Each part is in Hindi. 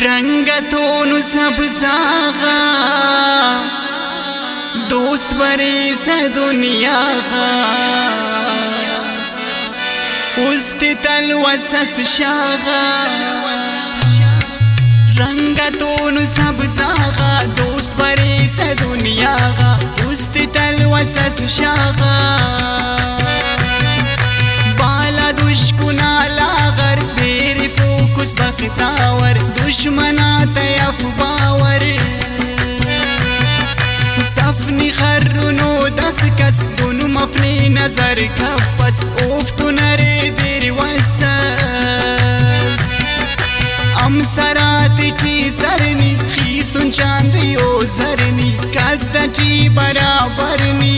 रंगतों सब सागा दोस्त बरे से दुनिया उस्ती तलवसस शागा रंगतों सब सागा दोस्त बरे से दुनिया उस्ती तलवसस शागा बाला दुश्कुना लागर बेरी फोकुस बख्तावर दुश्मना तयफ बावर तफनी खर्रुनो दस कस दोनों मफनी नजर कपस ओफ्तु नरे देर वसस अम सराती ची सरनी खीसुन चांदी ओ सरनी कद्दची बराबरनी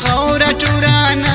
खौरा टुराना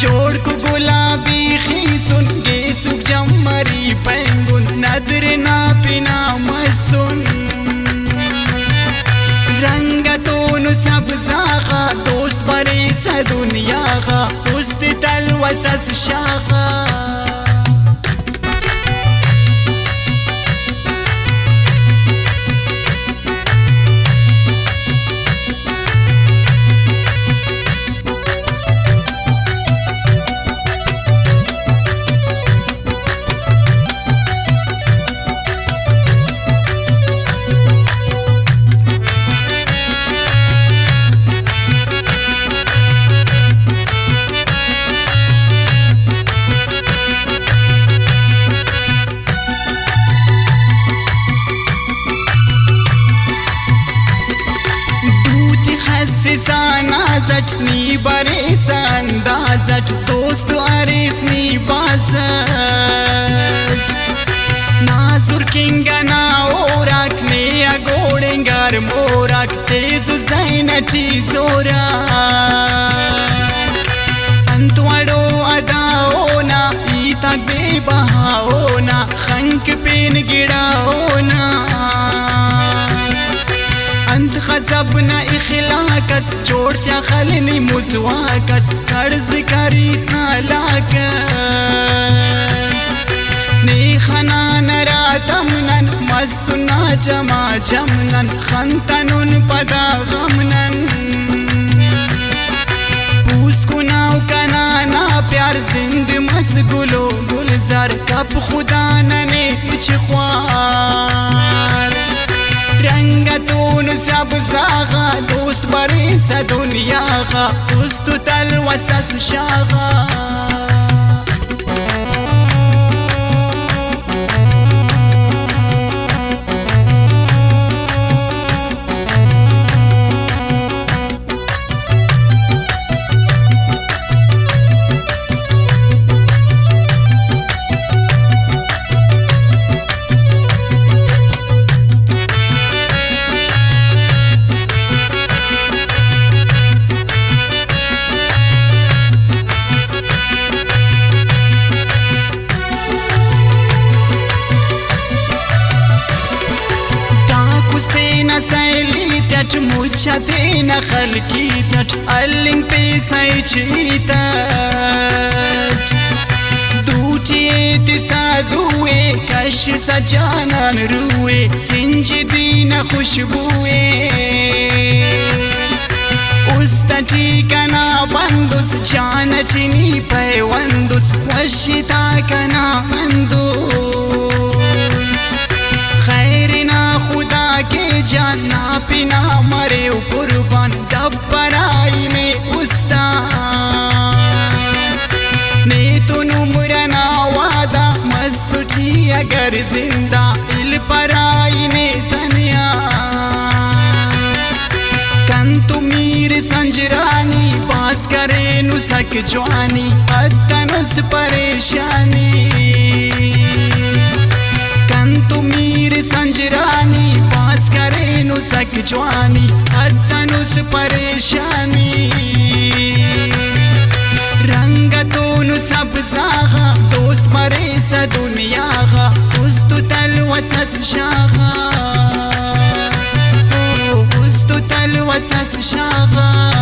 जोड़ को गुलाबी खीसुन गेसुक जमरी पेंगुन नदर ना पिना मसुन रंगतों सब सागा दोस्त बरे सा दुनिया का उस्ती तलवसस शागा नी बरे संदाजट दोस्त अरेसनी बाजट नाजुर किंगा ना ओराक ने अगोड़ेंगर मोराक तेजु जैनची जोरा अंतवाड़ो अदाओ ना ईतक बेबहाओ ना खंक पेन गिड़ाओ ना अंत खजब न इखलाकस जोड़त्या खलनी मुजवाकस कर्ज करीत नालाकस ने खना नरा तमनन मसुना जमा जमनन खंतनुन पदा गमनन पूस कुनाव कनाना प्यार जिंद मसगुलो गुलजार कब खुदा नने इच ख्वार रंगतों सब सागा दोस्त बरे सा दुनिया का उस्तु तलवसस शागा सैली तट मुझा देना खल की तट अलिंग पे सैची तट दूटिए तिसा दुए कश सजानन रुए सिंज दीना खुशबुए उस तची कना बंदुस जानचनी पैवंदुस वशिता कना मंदुस खैरना खुदा के जाना पिना मरे कुर्बान दब्बराई में उस्ताद ने तो नुमरना वादा मसूठी अगर जिंदा इल पराई ने तनिया कंतु मीर संजरानी पास करे नुसक जवानी अतनुस परेशानी कंतु मीर संजरानी पास करे नुसक जवानी अतनुस परेशानी रंगतों सब सागा दोस्त बरे सा दुनिया का उस्तु तलवसस शागा उस्तु तलवसस शागा